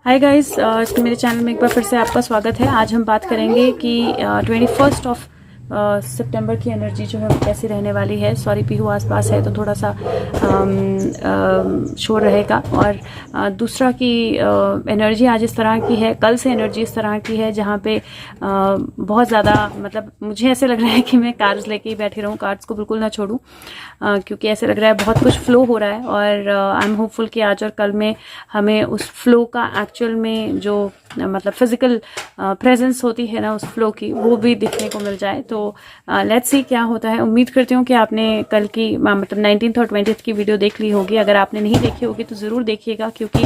Hi guys, मेरे channel में एक बार फिर से आपका स्वागत है। आज हम बात करेंगे कि 21st ऑफ सितंबर की एनर्जी जो है वो कैसी रहने वाली है। सॉरी, पीहू आसपास है तो थोड़ा सा शोर रहेगा। और दूसरा कि एनर्जी आज इस तरह की है, कल से एनर्जी इस तरह की है जहाँ पे बहुत ज़्यादा, मतलब मुझे ऐसे लग रहा है कि मैं कार्ड्स लेके ही बैठी रहूँ, कार्ड्स को बिल्कुल ना छोड़ूँ, क्योंकि ऐसे लग रहा है बहुत कुछ फ्लो हो रहा है। और आई एम होपफुल कि आज और कल में हमें उस फ्लो का एक्चुअल में जो मतलब फिजिकल प्रेजेंस होती है ना उस फ्लो की, वो भी दिखने को मिल जाए। तो लेट्स सी क्या होता है। उम्मीद करती हूँ कि आपने कल की मतलब 19th और 20th की वीडियो देख ली होगी। अगर आपने नहीं देखी होगी तो ज़रूर देखिएगा, क्योंकि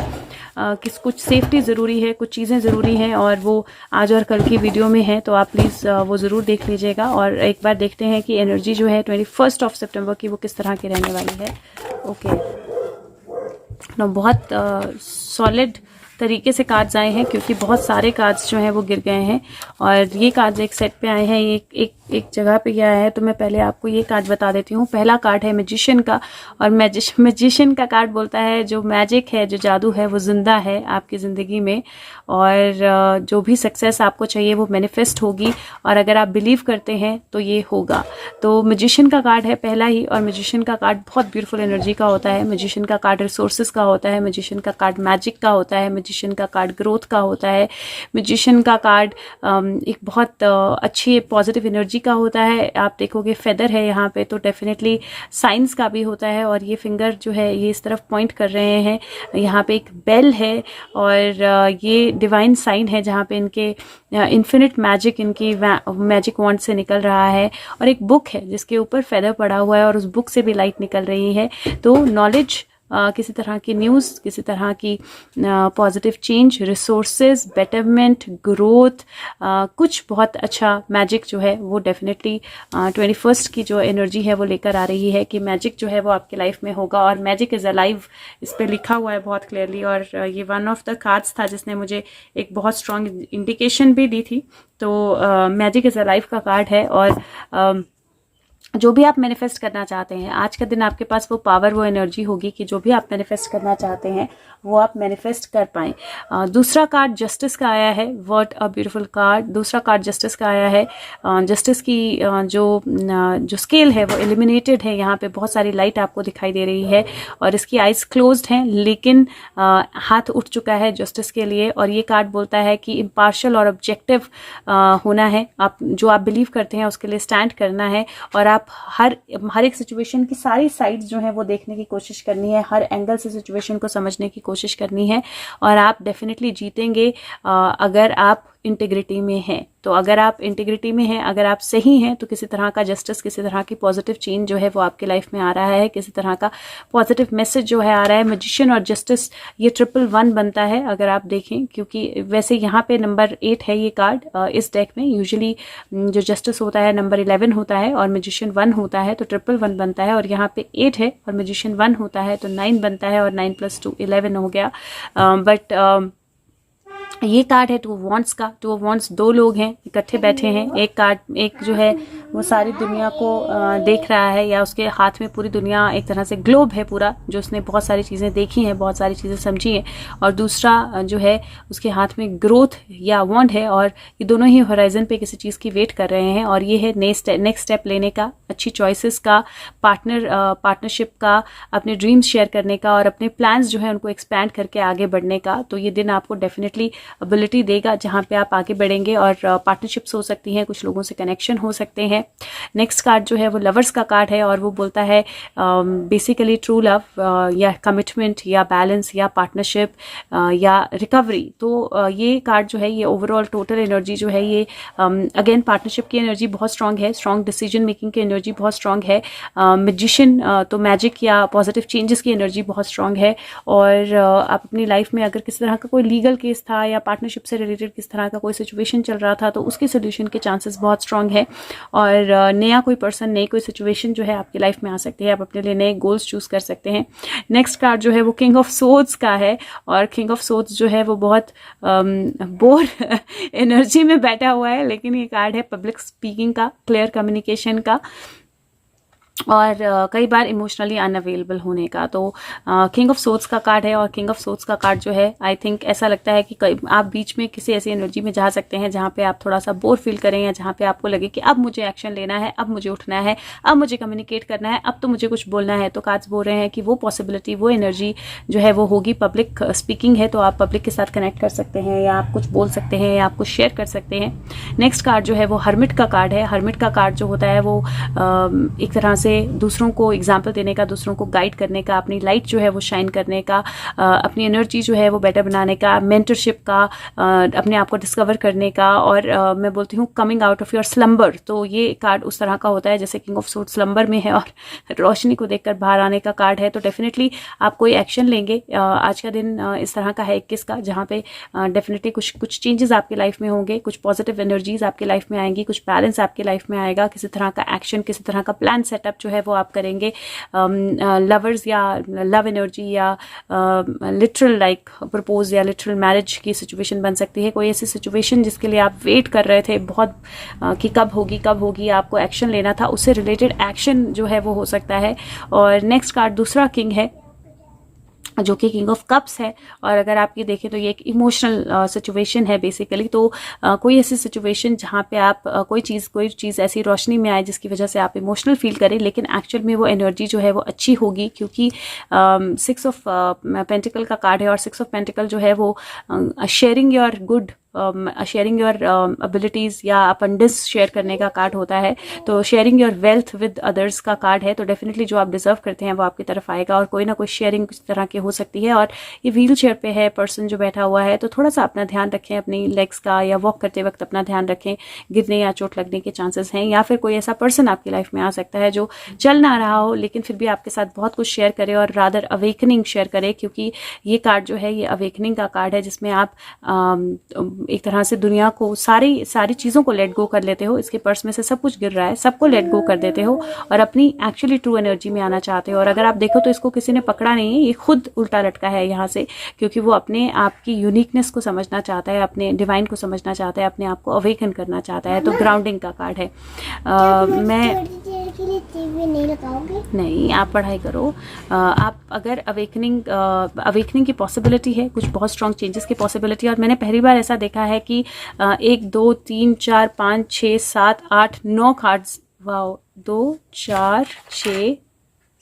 कुछ सेफ्टी ज़रूरी है, कुछ चीज़ें ज़रूरी हैं और वो आज और कल की वीडियो में है। तो आप प्लीज़ वो ज़रूर देख लीजिएगा और एक बार देखते हैं कि एनर्जी जो है 21st ऑफ सितंबर की वो किस तरह की रहने वाली है। ओके, बहुत सॉलिड तरीके से कार्ड्स आए हैं, क्योंकि बहुत सारे कार्ड्स जो हैं वो गिर गए हैं और ये कार्ड्स एक सेट पे आए हैं, एक जगह पे गया है। तो मैं पहले आपको ये कार्ड बता देती हूँ। पहला कार्ड है मैजिशियन का, और मैजिशियन का कार्ड बोलता है जो मैजिक है, जो जादू है वो जिंदा है आपकी ज़िंदगी में, और जो भी सक्सेस आपको चाहिए वो मैनिफेस्ट होगी, और अगर आप बिलीव करते हैं तो ये होगा। तो मैजिशियन का कार्ड है पहला ही, और मैजिशियन का कार्ड बहुत ब्यूटीफुल एनर्जी का होता है। मैजिशियन का कार्ड रिसोर्सेज का होता है, मैजिशियन का कार्ड मैजिक का होता है, मैजिशियन का कार्ड ग्रोथ का होता है, मैजिशियन का कार्ड एक बहुत अच्छी पॉजिटिव एनर्जी का होता है। आप देखोगे फेदर है यहाँ पे, तो डेफिनेटली साइंस का भी होता है, और ये फिंगर जो है ये इस तरफ पॉइंट कर रहे हैं। यहाँ पे एक बेल है, और ये डिवाइन साइन है जहाँ पे इनके इन्फिनिट मैजिक, इनकी मैजिक वॉन्ड से निकल रहा है। और एक बुक है जिसके ऊपर फेदर पड़ा हुआ है और उस बुक से भी लाइट निकल रही है। तो नॉलेज, किसी तरह की न्यूज़, किसी तरह की positive change, resources, betterment, growth, कुछ बहुत अच्छा मैजिक जो है वो डेफिनेटली 21st की जो एनर्जी है वो लेकर आ रही है कि मैजिक जो है वो आपकी लाइफ में होगा। और मैजिक इज़ अलाइव इस पर लिखा हुआ है बहुत क्लियरली, और ये वन ऑफ द कार्ड्स था जिसने मुझे एक बहुत स्ट्रॉन्ग इंडिकेशन भी दी थी। तो मैजिक इज़ अलाइव का कार्ड है, और जो भी आप मैनिफेस्ट करना चाहते हैं, आज का दिन आपके पास वो पावर, वो एनर्जी होगी कि जो भी आप मैनिफेस्ट करना चाहते हैं वो आप मैनिफेस्ट कर पाएं। दूसरा कार्ड जस्टिस का आया है। What a beautiful card. दूसरा कार्ड जस्टिस का आया है। जस्टिस की जो स्केल है वो एलिमिनेटेड है। यहाँ पे बहुत सारी लाइट आपको दिखाई दे रही है, और इसकी आइज क्लोज्ड हैं, लेकिन हाथ उठ चुका है जस्टिस के लिए। और ये कार्ड बोलता है कि इम्पार्शियल और ऑब्जेक्टिव होना है। आप जो आप बिलीव करते हैं उसके लिए स्टैंड करना है, और आप हर एक सिचुएशन की सारी साइड्स जो है वो देखने की कोशिश करनी है, हर एंगल से सिचुएशन को समझने की कोशिश करनी है, और आप डेफिनेटली जीतेंगे अगर आप इंटीग्रिटी में हैं। तो अगर आप इंटीग्रिटी में हैं, अगर आप सही हैं, तो किसी तरह का जस्टिस, किसी तरह की पॉजिटिव चेंज जो है वो आपकी लाइफ में आ रहा है, किसी तरह का पॉजिटिव मैसेज जो है आ रहा है। मैजिशियन और जस्टिस ये 111 बनता है अगर आप देखें, क्योंकि वैसे यहाँ पे नंबर 8 है ये कार्ड इस डेक में। यूजुअली जो जस्टिस होता है नंबर 11 होता है और मैजिशियन 1 होता है, तो 111 बनता है। और यहाँ पे 8 है और मैजिशियन 1 होता है, तो 9 बनता है, और 9 + 2 11 हो गया। बट ये कार्ड है टू वॉन्ट्स का। टू वॉन्ट्स, दो लोग हैं इकट्ठे बैठे हैं। एक कार्ड, एक जो है वो सारी दुनिया को देख रहा है, या उसके हाथ में पूरी दुनिया एक तरह से ग्लोब है पूरा, जो उसने बहुत सारी चीज़ें देखी हैं, बहुत सारी चीज़ें समझी हैं। और दूसरा जो है उसके हाथ में ग्रोथ या वॉन्ड है, और ये दोनों ही होराइजन पे किसी चीज़ की वेट कर रहे हैं। और ये है नेक्स्ट स्टेप लेने का, अच्छी चॉइसेस का, पार्टनरशिप का, अपने ड्रीम्स शेयर करने का, और अपने प्लान्स जो है उनको एक्सपैंड करके आगे बढ़ने का। तो ये दिन आपको डेफिनेटली एबिलिटी देगा जहाँ पे आप आगे बढ़ेंगे, और पार्टनरशिप्स हो सकती हैं, कुछ लोगों से कनेक्शन हो सकते हैं। नेक्स्ट कार्ड जो है वो लवर्स का कार्ड है, और वो बोलता है बेसिकली ट्रू लव, या कमिटमेंट, या बैलेंस, या पार्टनरशिप, या रिकवरी। तो ये कार्ड जो है ये ओवरऑल टोटल एनर्जी जो है ये अगेन पार्टनरशिप की एनर्जी बहुत स्ट्रांग है, स्ट्रांग डिसीजन मेकिंग की एनर्जी बहुत स्ट्रांग है। मैजिशियन तो मैजिक या पॉजिटिव चेंजेस की एनर्जी बहुत स्ट्रांग है। और आप अपनी लाइफ में अगर किसी तरह का कोई लीगल केस था, या पार्टनरशिप से रिलेटेड किस तरह का कोई सिचुएशन चल रहा था, तो उसके सोल्यूशन के चांसेस बहुत स्ट्रांग है। और नया कोई पर्सन, नई कोई सिचुएशन जो है आपकी लाइफ में आ सकती है। आप अपने लिए नए गोल्स चूज कर सकते हैं। नेक्स्ट कार्ड जो है वो किंग ऑफ सोर्ड्स का है, और किंग ऑफ सोर्ड्स जो है वो बहुत बोर एनर्जी में बैठा हुआ है, लेकिन ये कार्ड है पब्लिक स्पीकिंग का, क्लियर कम्युनिकेशन का। और कई बार इमोशनली अनअवेलेबल होने का। तो किंग ऑफ सोर्ड्स का कार्ड है, और किंग ऑफ सोर्ड्स का कार्ड जो है आई थिंक ऐसा लगता है कि आप बीच में किसी ऐसी एनर्जी में जा सकते हैं जहाँ पे आप थोड़ा सा बोर फील करें, या जहाँ पे आपको लगे कि अब मुझे एक्शन लेना है, अब मुझे उठना है, अब मुझे कम्युनिकेट करना है, अब तो मुझे कुछ बोलना है। तो कार्ड्स बोल रहे हैं कि वो पॉसिबिलिटी, वो एनर्जी जो है वो होगी। पब्लिक स्पीकिंग है तो आप पब्लिक के साथ कनेक्ट कर सकते हैं, या आप कुछ बोल सकते हैं, या आप कुछ शेयर कर सकते हैं। नेक्स्ट कार्ड जो है वो हर्मिट का कार्ड है। हर्मिट का कार्ड जो होता है वो एक तरह से दूसरों को एग्जाम्पल देने का, दूसरों को गाइड करने का, अपनी लाइट जो है वो शाइन करने का, अपनी एनर्जी जो है वो बेटर बनाने का, मेंटरशिप का, अपने आप को डिस्कवर करने का, और मैं बोलती हूँ coming out of your slumber. तो ये कार्ड उस तरह का होता है जैसे किंग ऑफ सोर्ड्स स्लम्बर में है और रोशनी को देखकर बाहर आने का कार्ड है। तो डेफिनेटली आप कोई एक्शन लेंगे। आज का दिन इस तरह का है 21 का, जहाँ पे डेफिनेटली कुछ चेंजेस आपकी लाइफ में होंगे, कुछ पॉजिटिव एनर्जीज आपकी लाइफ में आएंगी, कुछ बैलेंस आपकी लाइफ में आएगा, किसी तरह का एक्शन, किसी तरह का प्लान सेटअप जो है वो आप करेंगे। लवर्स या लव एनर्जी, या लिटरल लाइक प्रपोज या लिटरल मैरिज की सिचुएशन बन सकती है। कोई ऐसी सिचुएशन जिसके लिए आप वेट कर रहे थे बहुत कि कब होगी, आपको एक्शन लेना था, उससे रिलेटेड एक्शन जो है वो हो सकता है। और नेक्स्ट कार्ड दूसरा किंग है जो कि किंग ऑफ कप्स है। और अगर आप ये देखें तो ये एक इमोशनल सिचुएशन है बेसिकली। तो कोई ऐसी सिचुएशन जहाँ पे आप कोई चीज़ ऐसी रोशनी में आए जिसकी वजह से आप इमोशनल फील करें, लेकिन एक्चुअल में वो एनर्जी जो है वो अच्छी होगी, क्योंकि 6 ऑफ पेंटिकल का कार्ड है। और 6 ऑफ पेंटिकल जो है वो sharing your good, sharing your abilities या अपेंडिस शेयर करने का कार्ड होता है। तो sharing your wealth with others का कार्ड है। तो डेफिनेटली जो आप डिजर्व करते हैं वो आपकी तरफ आएगा, और कोई ना कोई शेयरिंग किस तरह की हो सकती है। और ये व्हील चेयर पे है पर्सन जो बैठा हुआ है, तो थोड़ा सा अपना ध्यान रखें अपनी लेग्स का, या वॉक करते वक्त अपना ध्यान रखें, गिरने या चोट लगने के चांसेस हैं। या फिर कोई ऐसा पर्सन आपकी लाइफ में आ सकता है जो चल ना रहा हो लेकिन फिर भी आपके साथ बहुत कुछ शेयर करे, और रादर अवेकनिंग शेयर करे, क्योंकि ये कार्ड जो है ये अवेकनिंग का कार्ड है, जिसमें आप एक तरह से दुनिया को सारी चीज़ों को लेट गो कर लेते हो। इसके पर्स में से सब कुछ गिर रहा है, सबको लेट गो कर देते हो और अपनी एक्चुअली ट्रू एनर्जी में आना चाहते हो। और अगर आप देखो तो इसको किसी ने पकड़ा नहीं है, ये खुद उल्टा लटका है यहाँ से, क्योंकि वो अपने आप की यूनिकनेस को समझना चाहता है, अपने डिवाइन को समझना चाहता है, अपने आप को अवेकन करना चाहता है। तो ग्राउंडिंग का कार्ड है। मैं नहीं लगाओगे? नहीं, आप पढ़ाई करो। आप अगर अवेकनिंग की पॉसिबिलिटी है, कुछ बहुत स्ट्रॉन्ग चेंजेस की पॉसिबिलिटी। और मैंने पहली बार ऐसा देखा है कि 1 2 3 4 5 6 7 8 9 कार्ड्स, वाओ, 2 4 6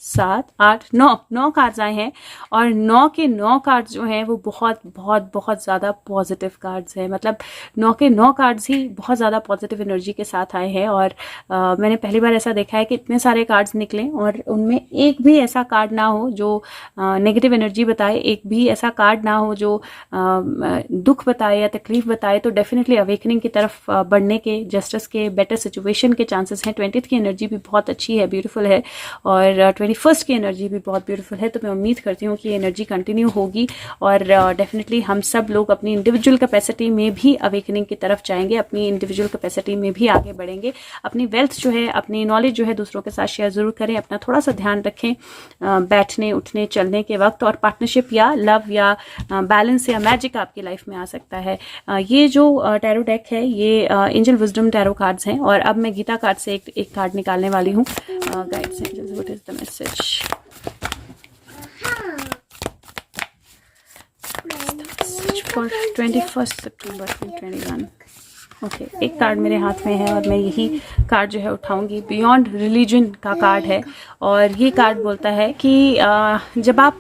7 8 9 कार्ड्स आए हैं। और 9 के 9 कार्ड्स जो हैं वो बहुत बहुत बहुत ज़्यादा पॉजिटिव कार्ड्स हैं। मतलब 9 के 9 कार्ड्स ही बहुत ज़्यादा पॉजिटिव एनर्जी के साथ आए हैं। और मैंने पहली बार ऐसा देखा है कि इतने सारे कार्ड्स निकलें और उनमें एक भी ऐसा कार्ड ना हो जो नेगेटिव एनर्जी बताए, एक भी ऐसा कार्ड ना हो जो दुख बताए या तकलीफ बताए। तो डेफिनेटली अवेकनिंग की तरफ बढ़ने के, जस्टिस के, बेटर सिचुएशन के चांसेस हैं। 20th की एनर्जी भी बहुत अच्छी है, ब्यूटीफुल है। और 21st की एनर्जी भी बहुत ब्यूटीफुल है। तो मैं उम्मीद करती हूँ कि ये एनर्जी कंटिन्यू होगी और डेफिनेटली हम सब लोग अपनी इंडिविजुअल कैपेसिटी में भी अवेकनिंग की तरफ जाएंगे, अपनी इंडिविजुअल कैपेसिटी में भी आगे बढ़ेंगे। अपनी वेल्थ जो है, अपनी नॉलेज जो है दूसरों के साथ शेयर जरूर करें। अपना थोड़ा सा ध्यान रखें बैठने, उठने, चलने के वक्त। और पार्टनरशिप या लव या बैलेंस या मैजिक आपकी लाइफ में आ सकता है। ये जो टैरो डेक है ये एंजल विजडम टैरो कार्ड्स हैं। और अब मैं गीता कार्ड से एक कार्ड निकालने वाली हूँ। Guides angels, what is the message for 21st September 2021? Okay, एक कार्ड मेरे हाथ में है और मैं यही कार्ड जो है उठाऊंगी। बियॉन्ड रिलीजन का कार्ड है और ये कार्ड बोलता है कि जब आप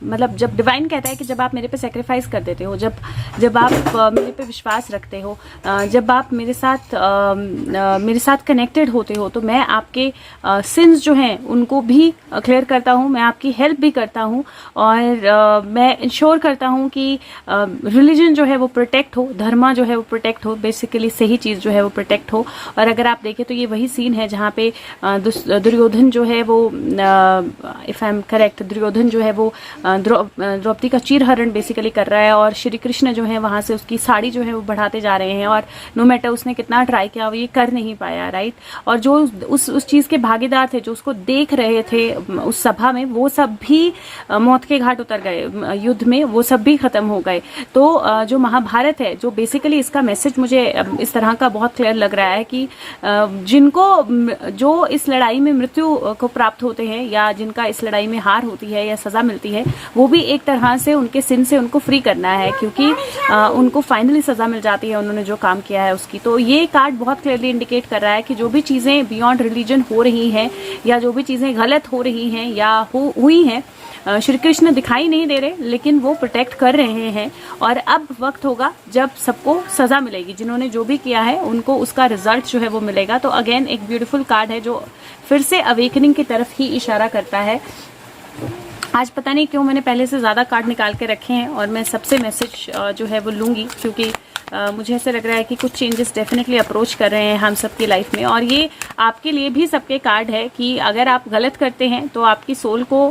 मतलब जब डिवाइन कहता है कि जब आप मेरे पे सेक्रीफाइस कर देते हो, जब आप मेरे पे विश्वास रखते हो, जब आप मेरे साथ कनेक्टेड होते हो, तो मैं आपके सिंस जो हैं उनको भी क्लियर करता हूँ, मैं आपकी हेल्प भी करता हूँ और मैं इंश्योर करता हूँ कि रिलीजन जो है वो प्रोटेक्ट हो, धर्म जो है वो प्रोटेक्ट हो, बेसिकली सही चीज जो है वो प्रोटेक्ट हो। और अगर आप देखें तो ये वही सीन है जहाँ पे दुर्योधन जो है वो, if I am correct, Duryodhan जो है वो द्रौपदी का चीरहरण बेसिकली कर रहा है और श्री कृष्ण जो है वहां से उसकी साड़ी जो है वो बढ़ाते जा रहे हैं। और नो मैटर उसने कितना ट्राई किया, वो ये कर नहीं पाया, राइट। और जो उस चीज के भागीदार थे, जो उसको देख रहे थे उस सभा में, वो सब भी मौत के घाट उतर गए, युद्ध में वो सब भी खत्म हो गए। तो जो महाभारत है, जो बेसिकली इसका मैसेज मुझे इस तरह का बहुत क्लियर लग रहा है कि जिनको जो इस लड़ाई में मृत्यु को प्राप्त होते हैं या जिनका इस लड़ाई में हार होती है या सजा मिलती है, वो भी एक तरह से उनके सिन से उनको फ्री करना है, क्योंकि उनको फाइनली सजा मिल जाती है उन्होंने जो काम किया है उसकी। तो ये कार्ड बहुत क्लियरली इंडिकेट कर रहा है कि जो भी चीजें बियॉन्ड रिलीजन हो रही हैं या जो भी चीजें गलत हो रही हैं या हुई हैं, श्री कृष्ण दिखाई नहीं दे रहे लेकिन वो प्रोटेक्ट कर रहे हैं। और अब वक्त होगा जब सबको सजा मिलेगी, जिन्होंने जो भी किया है उनको उसका रिजल्ट जो है वो मिलेगा। तो अगेन एक ब्यूटीफुल कार्ड है जो फिर से अवेकनिंग की तरफ ही इशारा करता है। आज पता नहीं क्यों मैंने पहले से ज़्यादा कार्ड निकाल के रखे हैं और मैं सबसे मैसेज जो है वो लूँगी, क्योंकि मुझे ऐसा लग रहा है कि कुछ चेंजेस डेफिनेटली अप्रोच कर रहे हैं हम सबकी लाइफ में। और ये आपके लिए भी सबके कार्ड है कि अगर आप गलत करते हैं तो आपकी सोल को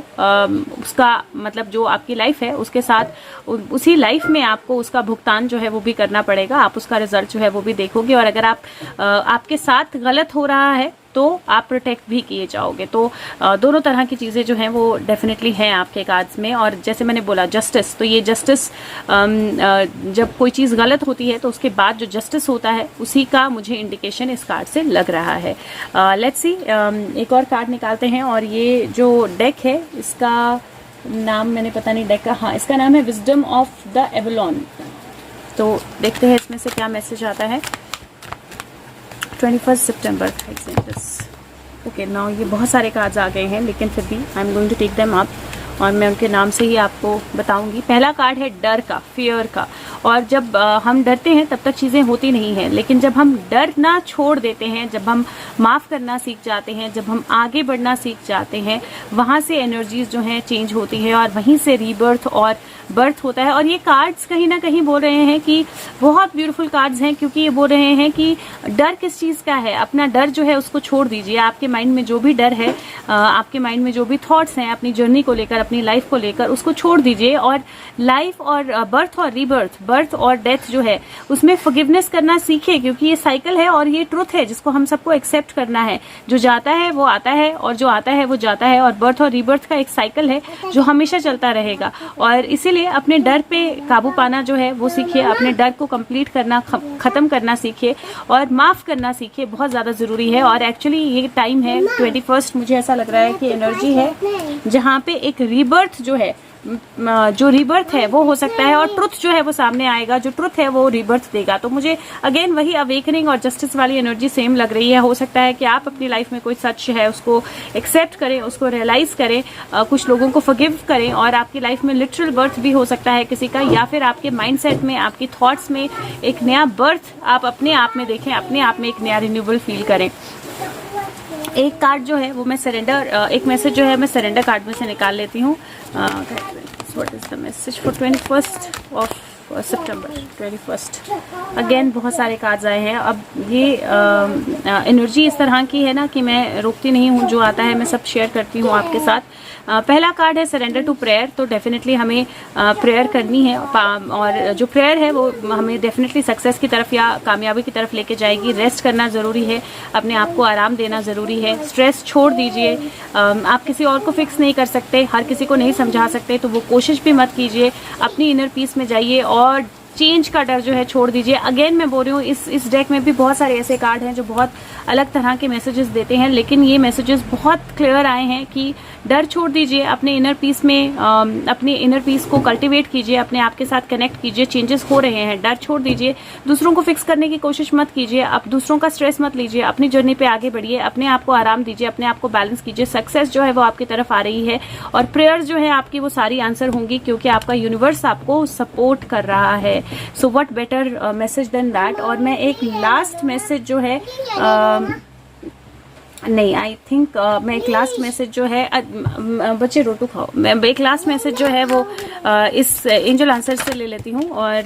उसका मतलब जो आपकी लाइफ है उसके साथ उसी लाइफ में आपको उसका भुगतान जो है वो भी करना पड़ेगा। आप उसका रिजल्ट जो है वो भी देखोगे और अगर आपके साथ गलत हो रहा है तो आप प्रोटेक्ट भी किए जाओगे। तो दोनों तरह की चीज़ें जो हैं वो डेफिनेटली हैं आपके कार्ड्स में। और जैसे मैंने बोला जस्टिस, तो ये जस्टिस जब कोई चीज़ गलत होती है तो उसके बाद जो जस्टिस होता है उसी का मुझे इंडिकेशन इस कार्ड से लग रहा है। लेट्स सी, एक और कार्ड निकालते हैं। और ये जो डेक है इसका नाम मैंने पता नहीं डेक का, हाँ इसका नाम है विजडम ऑफ द एवलॉन। तो देखते हैं इसमें से क्या मैसेज आता है। 21 सितंबर एग्जाम्पल्स। ओके, नाउ ये बहुत सारे कार्ड्स आ गए हैं लेकिन फिर भी I am going to take them up और मैं उनके नाम से ही आपको बताऊंगी। पहला कार्ड है डर का, फियर का। और जब हम डरते हैं तब तक चीज़ें होती नहीं हैं, लेकिन जब हम डरना छोड़ देते हैं, जब हम माफ़ करना सीख जाते हैं, जब हम आगे बढ़ना सीख जाते हैं, वहाँ से एनर्जीज जो हैं चेंज होती है और वहीं से रीबर्थ और बर्थ होता है। और ये कार्ड्स कहीं ना कहीं बोल रहे हैं कि बहुत ब्यूटीफुल कार्ड्स हैं, क्योंकि ये बोल रहे हैं कि डर किस चीज़ का है, अपना डर जो है उसको छोड़ दीजिए। आपके माइंड में जो भी डर है, आपके माइंड में जो भी थॉट्स हैं अपनी जर्नी को लेकर, अपनी लाइफ को लेकर, उसको छोड़ दीजिए। और लाइफ और बर्थ और रीबर्थ, बर्थ और डेथ जो है उसमें फॉरगिवनेस करना सीखे, क्योंकि ये साइकिल है और ये ट्रुथ है जिसको हम सबको एक्सेप्ट करना है। जो जाता है वो आता है और जो आता है वो जाता है, और बर्थ और रीबर्थ का एक साइकिल है जो हमेशा चलता रहेगा। और इसीलिए अपने डर पे काबू पाना जो है वो सीखिए, अपने डर को कंप्लीट करना, खत्म करना सीखिए और माफ करना सीखिए, बहुत ज्यादा जरूरी है। और एक्चुअली ये टाइम है 21, मुझे ऐसा लग रहा है कि एनर्जी है जहाँ पे एक रीबर्थ जो है, जो रीबर्थ है वो हो सकता है और ट्रुथ जो है वो सामने आएगा, जो ट्रुथ है वो रीबर्थ देगा। तो मुझे अगेन वही अवेकनिंग और जस्टिस वाली एनर्जी सेम लग रही है। हो सकता है कि आप अपनी लाइफ में कोई सच है उसको एक्सेप्ट करें, उसको रियलाइज करें, कुछ लोगों को फॉरगिव करें, और आपकी लाइफ में लिटरल बर्थ भी हो सकता है किसी का, या फिर आपके माइंडसेट में, आपकी थॉट्स में एक नया बर्थ आप अपने आप में देखें, अपने आप में एक नया रिन्यूअल फील करें। एक कार्ड जो है वो मैं सरेंडर, एक मैसेज जो है मैं सरेंडर कार्ड में से निकाल लेती हूँ। What is the message for 21 of September 21। Again बहुत सारे कार्ड्स आए हैं। अब ये एनर्जी इस तरह की है ना कि मैं रोकती नहीं हूँ, जो आता है मैं सब शेयर करती हूँ आपके साथ। पहला कार्ड है सरेंडर टू प्रेयर। तो डेफिनेटली हमें प्रेयर करनी है, और जो प्रेयर है वो हमें डेफिनेटली सक्सेस की तरफ या कामयाबी की तरफ लेके जाएगी। रेस्ट करना ज़रूरी है, अपने आप को आराम देना ज़रूरी है, स्ट्रेस छोड़ दीजिए। आप किसी और को फिक्स नहीं कर सकते, हर किसी को नहीं समझा सकते, तो वो कोशिश भी मत कीजिए। अपनी इनर पीस में जाइए और चेंज का डर जो है छोड़ दीजिए। अगेन मैं बोल रही हूँ, इस डेक में भी बहुत सारे ऐसे कार्ड हैं जो बहुत अलग तरह के मैसेजेस देते हैं, लेकिन ये मैसेजेस बहुत क्लियर आए हैं कि डर छोड़ दीजिए, अपने इनर पीस में अपने इनर पीस को कल्टीवेट कीजिए, अपने आप के साथ कनेक्ट कीजिए। चेंजेस हो रहे हैं, डर छोड़ दीजिए, दूसरों को फिक्स करने की कोशिश मत कीजिए, आप दूसरों का स्ट्रेस मत लीजिए, अपनी जर्नी पे आगे बढ़िए, अपने आप को आराम दीजिए, अपने आप को बैलेंस कीजिए। सक्सेस जो है वो आपकी तरफ आ रही है और प्रेयर जो है आपकी वो सारी आंसर होंगी, क्योंकि आपका यूनिवर्स आपको सपोर्ट कर रहा है। So what better message than that. और मैं एक लास्ट मैसेज जो है नहीं, आई थिंक मैं एक लास्ट मैसेज जो है बच्चे रोटू खाओ, मैं एक लास्ट मैसेज जो है वो इस एंजल आंसर से ले लेती हूँ। और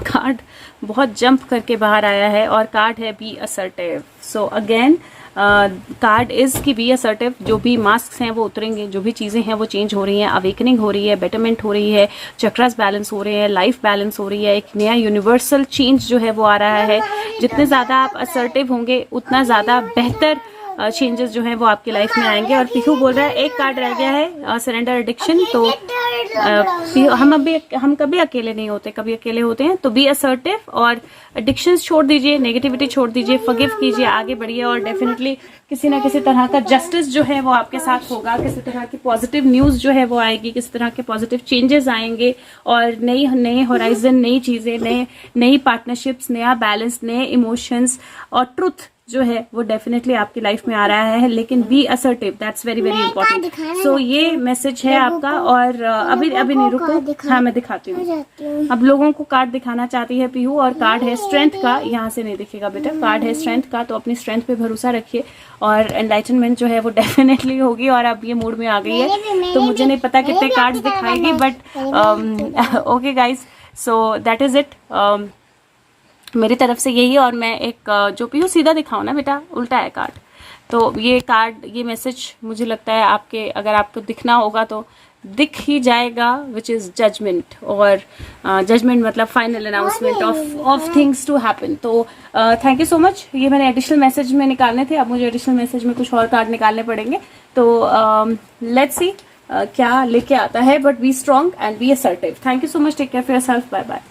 कार्ड बहुत जंप करके बाहर आया है और कार्ड है be assertive. So again card is की बी असर्टिव। जो भी मास्क हैं वो उतरेंगे, जो भी चीज़ें हैं वो चेंज हो रही हैं, अवेकनिंग हो रही है, बेटरमेंट हो रही है, चक्रास बैलेंस हो रहे हैं, लाइफ बैलेंस हो रही है, एक नया यूनिवर्सल चेंज जो है वो आ रहा है। जितने ज़्यादा आप असर्टिव होंगे उतना ज़्यादा बेहतर चेंजेस जो है वो आपकी लाइफ में आएंगे। और पीहू बोल रहा है एक कार्ड रह गया है, सरेंडर एडिक्शन। तो हम कभी अकेले नहीं होते, कभी अकेले होते हैं। तो बी असर्टिव और एडिक्शंस छोड़ दीजिए, नेगेटिविटी छोड़ दीजिए, फॉरगिव कीजिए, आगे बढ़िए और डेफिनेटली किसी ना किसी तरह का जस्टिस जो है वो आपके साथ होगा, किसी तरह की पॉजिटिव न्यूज जो है वो आएगी, किसी तरह के पॉजिटिव चेंजेस आएंगे और नए होराइजन, नई चीजें, नई पार्टनरशिप्स, नया बैलेंस, नए इमोशंस और ट्रुथ जो है वो डेफिनेटली आपकी लाइफ में आ रहा है। लेकिन be assertive, that's very very important. So ये मैसेज है आपका। और अभी नहीं रुको, हाँ मैं दिखाती हूँ। अब लोगों को कार्ड दिखाना चाहती है पीहू, और कार्ड है स्ट्रेंथ का। यहाँ से नहीं दिखेगा बेटा, कार्ड है स्ट्रेंथ का। तो अपनी स्ट्रेंथ पे भरोसा रखिए और एनलाइटनमेंट जो है वो डेफिनेटली होगी। और अब ये मूड में आ गई है, तो मुझे नहीं पता कितने कार्ड्स दिखाएगी, but okay guys, so that is it मेरी तरफ से यही। और मैं एक जो पीहू सीधा दिखाऊं ना बेटा, उल्टा है कार्ड। तो ये कार्ड, ये मैसेज मुझे लगता है आपके, अगर आपको दिखना होगा तो दिख ही जाएगा, विच इज जजमेंट। और जजमेंट मतलब final announcement of things to happen. तो थैंक यू सो मच। ये मैंने एडिशनल मैसेज में निकालने थे, अब मुझे एडिशनल मैसेज में कुछ और कार्ड निकालने पड़ेंगे। तो लेट्स सी क्या लेके आता है। But be strong and be assertive. Thank you so much, take care for yourself, bye bye.